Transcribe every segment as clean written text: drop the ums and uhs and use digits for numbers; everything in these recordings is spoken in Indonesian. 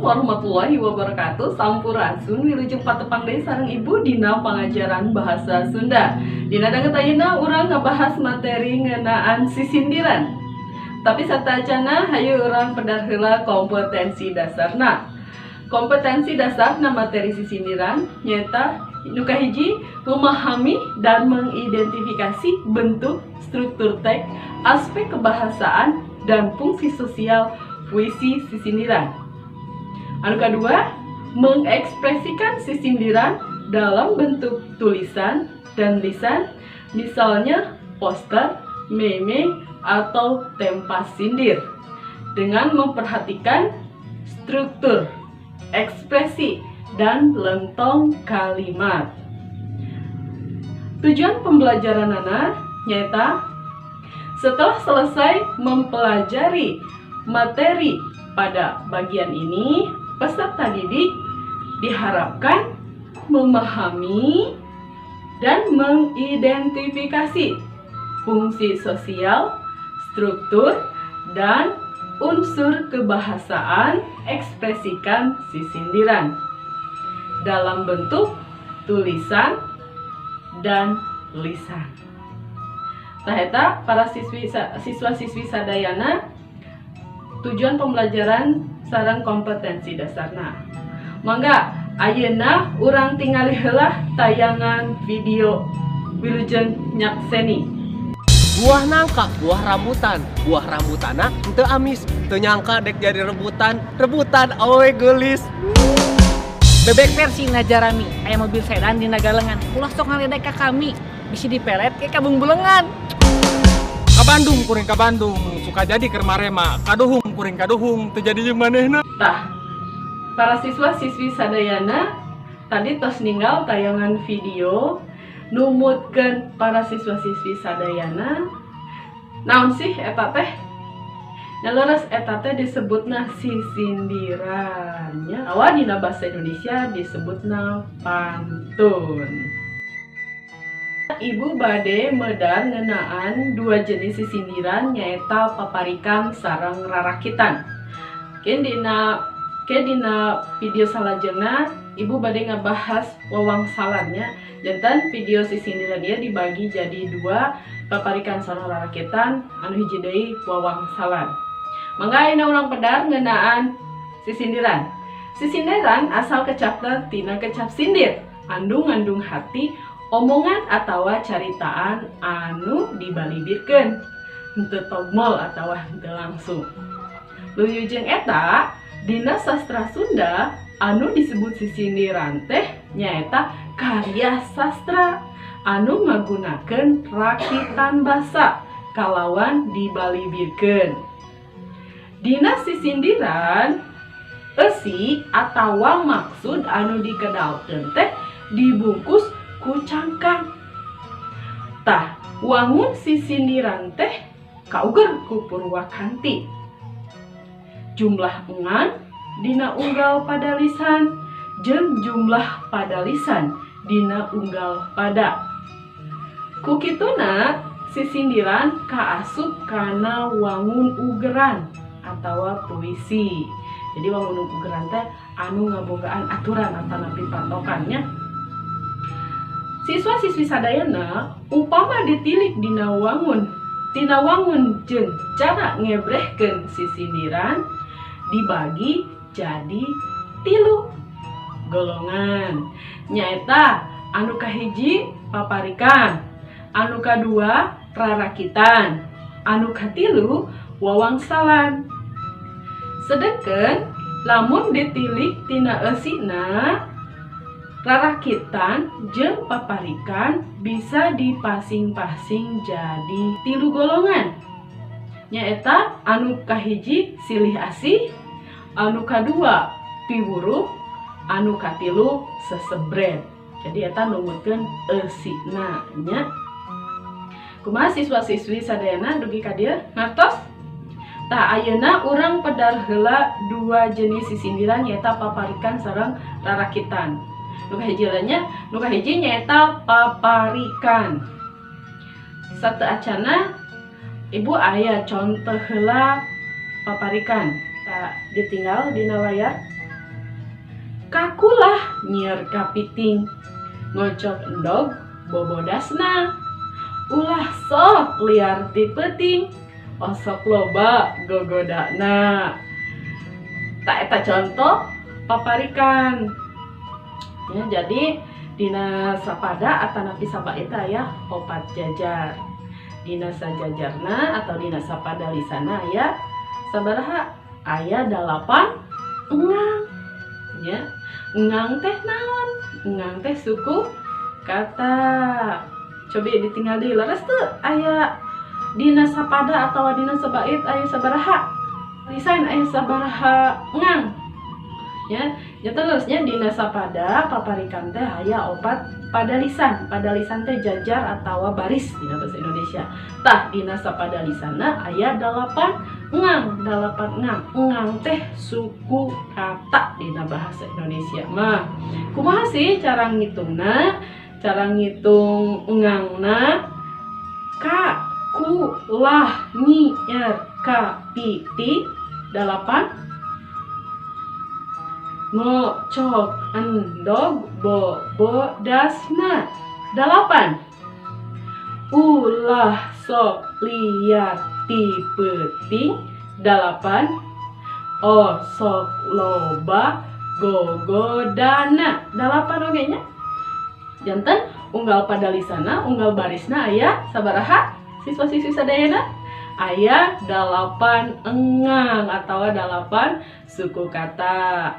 Assalamualaikum warahmatullahi wabarakatuh. Sampurasun wilujeng patepang deui sareng Ibu dina pangajaran bahasa Sunda. Dina danget ayeuna urang ngabahas materi ngeunaan sisindiran. Tapi satacana hayu urang pedar heula kompetensi dasarna. Kompetensi dasarna materi sisindiran nyaeta nu kahiji memahami dan mengidentifikasi bentuk, struktur teks, aspek kebahasaan dan fungsi sosial puisi sisindiran. Anu kedua, mengekspresikan sisindiran dalam bentuk tulisan dan lisan, misalnya poster, meme, atau tempas sindir, dengan memperhatikan struktur, ekspresi, dan lentong kalimat. Tujuan pembelajaran anak nyata setelah selesai mempelajari materi pada bagian ini, peserta didik diharapkan memahami dan mengidentifikasi fungsi sosial, struktur, dan unsur kebahasaan ekspresikan sisindiran dalam bentuk tulisan dan lisan. Tah eta para siswa-siswi sadayana tujuan pembelajaran sareng kompetensi dasarna. Mangga ayeuna urang tingali heula tayangan video wilujeng nyakseni. Buah nangka, buah rambutana teu amis, teu nyangka dek jadi rebutan awe geulis. Bebek versi Najarami, aya mobil sedan di Nagalengan. Ulah sok ngaledek ka kami, bisi dipelet ke kabung bulengan. Ka Bandung kuring ka Bandung, suka jadi keur marema, kaduhung kuring kaduhung, teu jadi jeung manehna. Tah, para siswa-siswi sadayana tadi tos ninggal tayangan video numutkeun para siswa-siswi sadayana naon sih eta teh? Naleres eta teh disebutna sisindirannya. Awa dina bahasa Indonesia disebutna pantun. Ibu bade medar ngeunaan dua jenis sisindiran nyaeta paparikan sareng rarakitan. Keun dina video salajengna ibu bade ngabahas wawangsalannya. Jantan video sisindiran dia dibagi jadi dua, paparikan sareng rarakitan, anu hiji deui wawangsalan. Mangga ayeuna urang pedar ngeunaan sisindiran. Sisindiran asal kecapna tina kecap sindir, andung-andung hati, omongan atawa caritaan anu dibalibirkeun, henteu togmol atawa henteu langsung. Luyujeng eta dina sastra Sunda anu disebut sisindiran teh nyaeta karya sastra anu ngagunakeun rakitan basa kalawan dibalibirkeun. Dina sisindiran eusi atawa maksud anu dikedalkeun teh dibungkus ku cangkang. Tah, wangun sisindiran teh kauger ku Purwakanti. Jumlah engan dina unggal pada lisan jeung jumlah pada lisan dina unggal pada. Ku kituna sisindiran kaasup kana wangun ugeran atawa puisi. Jadi wangun ugeran teh anu ngabogaan aturan atanapi patokannya. Siswa-siswi sadayana upama ditilik dina wangun jeung cara ngebrehkeun sisindiran dibagi jadi 3 golongan. Nyaeta anu kahiji paparikan, anu kadua rarakitan, anu katilu wawangsalan. Sedengkeun lamun ditilik tina eusina rarakitan jeung paparikan bisa dipasing-pasing jadi 3 golongan. Nyaeta anu kahiji silih asih, anu kadua piwuruh, anu katilu sesebret. Jadi eta numutkeun eusina nya. Kumaha siswa-siswi sadayana dugi ka dieu ngartos? Tah ayeuna urang pedar heula 2 jenis sisindiran nyaeta paparikan sareng rarakitan. Nu kahiji nyaeta paparikan. Sateacana ibu aya contoh heula paparikan. Tak ditinggal dina layar. Kakulah nyiar kapiting, ngocok endog bobodasna. Ulah sok liar ti peuting, osok loba gogodana. Tak eta contoh paparikan. Ya, jadi dina sapada atanapi sabait aya opat jajar. Dina sajajarna atau dina sapadalisana aya sabaraha? Aya 8 engang. Ya. Engang teh naon? Engang teh suku kata. Coba ditinggal di leres tuh aya dina sapada atau dina sabait aya sabaraha? Lisan aya sabaraha engang. Ya, terusnya dina sapada paparikan teh aya opat padalisan. Padalisan teh jajar atau baris dina bahasa Indonesia. Tah dina sapadalisana aya 8 engang. 8 engang. Engang teh suku kata dina bahasa Indonesia mah. Kumaha sih cara ngitungna? Cara ngitung engangna kakulah nyiar kapiti 8 ngocok endog bobodasna 8 ulah sok liar ti peuting 8 osok loba gogodana 8 oge nya. Janten unggal padalisana unggal barisna aya sabaraha siswa-siswi sadayana? Aya 8 engang atau 8 suku kata.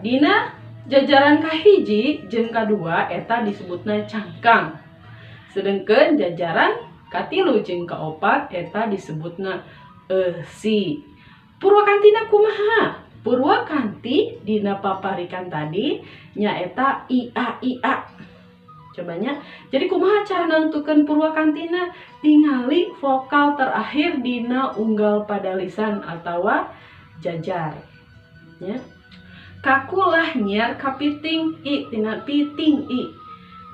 Dina jajaran kahiji jeung kadua eta disebutna cangkang. Sedengkeun jajaran katilu jeung kaopat eta disebutna eusi. Purwakantina kumaha? Purwakanti dina paparikan tadi nyaeta ia. Cobanya. Jadi kumaha cara nentukeun purwakantina? Tingali vokal terakhir dina unggal padalisan atawa jajar. Ya. Kakulah nyiar kapiting i tina piting i.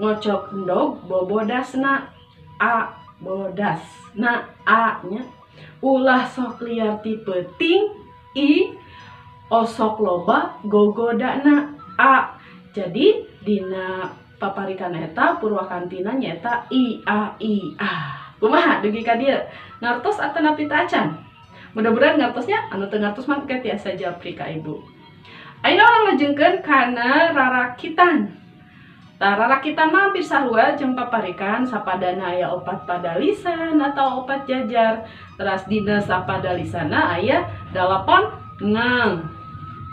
Ngocok endog bobodasna a bodasna a nya. Ulah sok liar ti peuting i. Osok loba gogodana a. Jadi dina paparikan eta purwakantina nyata i a. Kumaha dugi ka dieu? Ngartos atanapi teu acan? Mudah-mudahan ngartosnya anu teu ngartos mah ke tiasa japri ka ibu. Ayeuna urang lajengkeun kana rarakitan. Tah rarakitan mah hampir sarua jeung paparikan sapadana aya opat padalisan atau opat jajar. Teras dina sapadalisana aya 8 engang.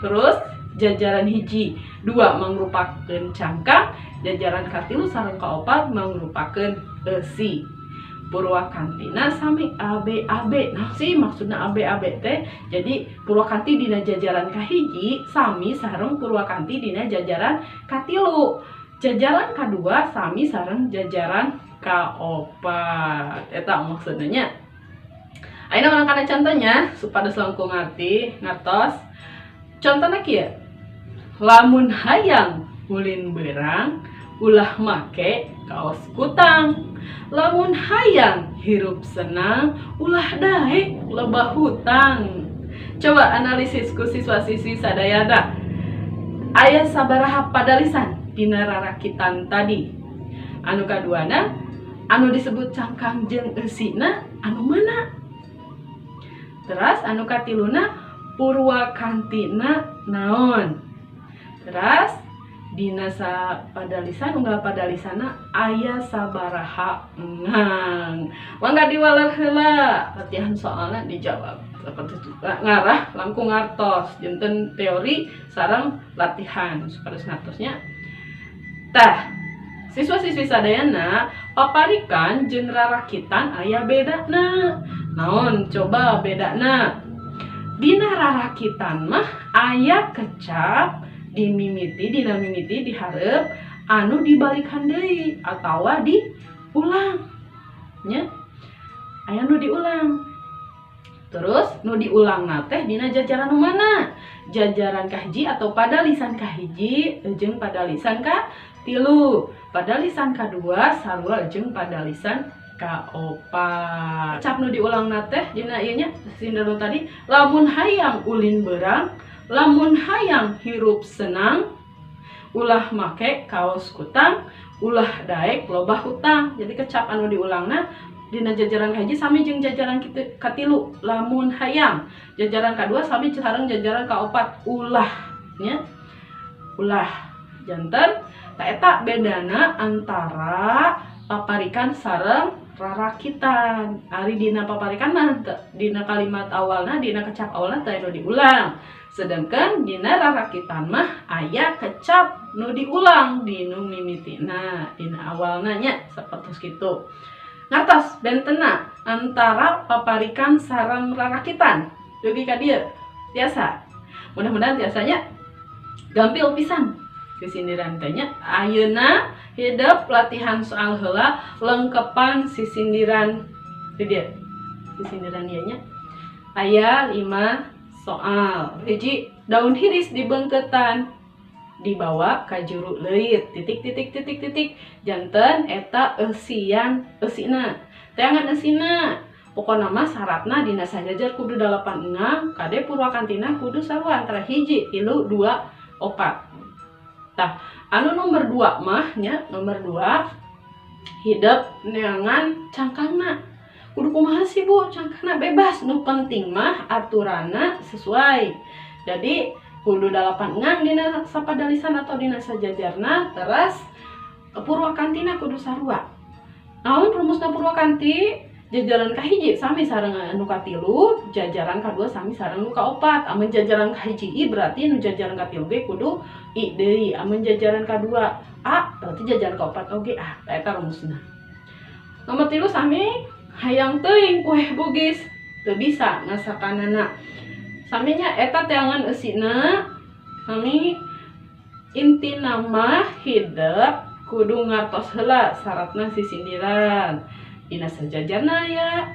Terus jajaran hiji 2 mangrupakeun cangkang, jajaran katilu sareng kaopat mangrupakeun eusi. Purwakantina sami abe-abe. Nah sih maksudna abe-abe teh. Jadi Purwakanti dina jajaran kahiji sami sareng Purwakanti dina jajaran katilu. Jajaran kadua sami sareng jajaran kaopat. Eta maksudnya. Ayeuna urang kana contohnya supados langkung ngarti ngartos. Contohna kieu. Lamun hayang ulin beurang ulah make kaos kutang. Lamun hayang hirup senang ulah dae lebah hutang. Coba analisis ku siswa-siswi sadayana. Aya sabaraha padalisan dina rarakitan tadi? Anu kaduana anu disebut cangkang jeung eusina anu mana? Terus anu katiluna purwakantina naon? Terus dina sapadalisan unggal padalisana aya sabaraha engang. Mangga diwaler heula latihan soalna dijawab. Seperti itu. Ngarah langkung ngartos dinten teori sareng latihan supados ngartosnya. Tah, siswa-siswi sadayana paparikan jeung rarakitan aya bedana. Naon coba bedana? Dina rarakitan mah aya kecap dimimiti, dina mimiti dihareup anu dibalikan deui atawa diulang nya. Aya nu diulang. Terus nu diulang teh dina jajaran nu mana? Jajaran kahiji atau padalisan kahiji jeung padalisan katilu. Padalisan kadua sarua jeung padalisan kaopat. Cap nu diulang teh dina ieu nya sindaru tadi lamun hayang ulin beurang lamun hayang hirup senang ulah make kaos kutang ulah daek loba hutang. Jadi kecap anu diulangna dina jajaran kahiji sami jeung jajaran katilu lamun hayang, jajaran kadua sami sareng jajaran kaopat ulah nya ulah janten. Ta eta bedana antara paparikan sareng rarakitan. Ari dina paparikan mah dina kalimat awalna dina kecap awalna teu anu diulang, sedangkan dina rarakitan mah aya kecap nu diulang dinu mimitina dina awalna nya sapertos kitu. Ngartos bentena antara paparikan sareng rarakitan dugi ka dieu tiasa. Mudah-mudahan tiasanya gampil pisan sisindiran teh nya. Ayeuna hidup latihan soal heula lengkepan sisindiran di dieu. Sisindiran ieu nya aya 5 soal. Hiji, daun hiris dibeungketan dibawa ka juru leuit titik. Janten eta eusian eusina. Teangan eusina. Pokona mah syaratna dina sajajar kudu 86, kade purwakantina kudu sarua antara hiji, 3, 2, 4. Tah, anu nomor 2 mah nya, nomor 2 hidup neangan cangkangna. Kudu kumaha sih Bu? Cangkangna bebas, nu penting mah aturana sesuai. Jadi kudu 8 ngang dina sapadalisan atau dina sajajarna, terus purwakantina kudu sarua. Naon rumusna purwakanti? Jajaran kahiji sami sareng anu katilu, jajaran kadua sami sareng anu kaopat. Amun jajaran kahiji I berarti anu jajaran katilu ge kudu I deui. Amun jajaran kadua A berarti jajaran kaopat oge A. Eta rumusna. Nomor 3 sami hayang teuing kue bugis teu bisa ngasakanana. Sami nya eta teangan eusina sami intina mah hideuk kudu ngartos heula syaratna sisindiran. Dina sajajarna ya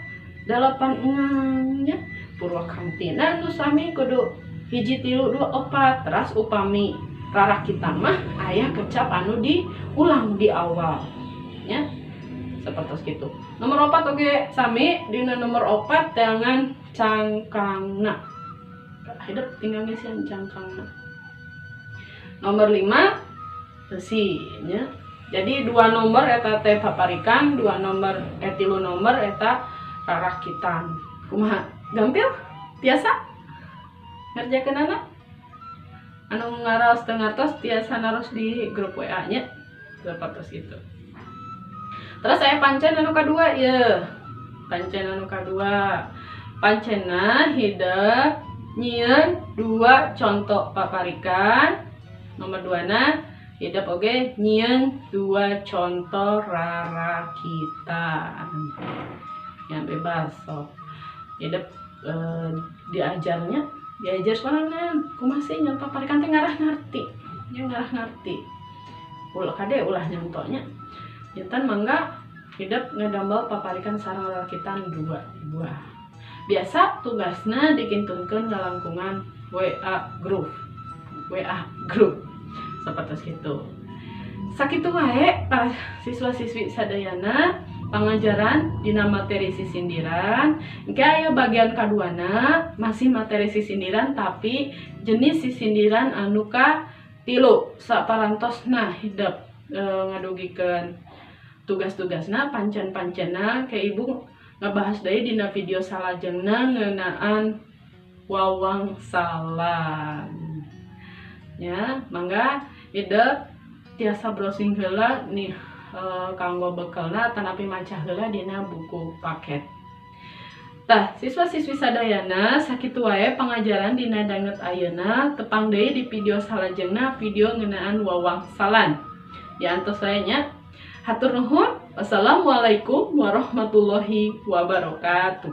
8 nya purwakantina nu sami kudu hiji 3 2 4. Teras upami rarakitan mah aya kecap anu diulang di awal nya sapertos kitu. Nomor 4 oge sami dina nomor 4 teangan cangkangna. Hidup tinggal ngisian cangkangna. Nomor 5 besi nya. Jadi 2 nomor eta teh paparikan, 3 nomor eta rarakitan. Kumaha? Gampil? Biasa? Ngerjakeunana? Anu ngaros teu ngartos tiasa naros di grup WA nya. Sapertos kitu. Terus saya pancen anu kadua ieu. Pancen anu kadua. Pancena hideuk nyieun 2 contoh paparikan. Nomor 2na hidup oge nyieun 2 contoh rarakitan. Yang bebas sok. Hidup diajar sorangan. Kumaha sih nyen paparikan teh ngarah ngarti. Nya ngarah ngarti. Ulah kade ulah nyontonya. Jantan mangga hidup ngadambel paparikan sareng rarakitan 2 buah. Biasa tugasna dikintunkeun ngalangkungan WA group. Sapertos kitu. Sakitu wae para siswa-siswi sadayana pangajaran dina materi sisindiran. Engke aya bagian kaduana masih materi sisindiran tapi jenis sisindiran anu ka 3 saparantosna hidup ngadugikeun tugas-tugasna pancen-pancena ke ibu ngabahas deui dina video salajengna ngeunaan wawangsalan. Ya, mangga hidup tiasa browsing heula nih kanggo bekelna tanapi maca heula dina buku paket. Tah, siswa-siswi sadayana sakitu wae pangajaran dina danget ayeuna tepang deui di video salajengna video ngeunaan wawangsalan. Diantos wae nya. Hatur nuhun. Wassalamualaikum warahmatullahi wabarakatuh.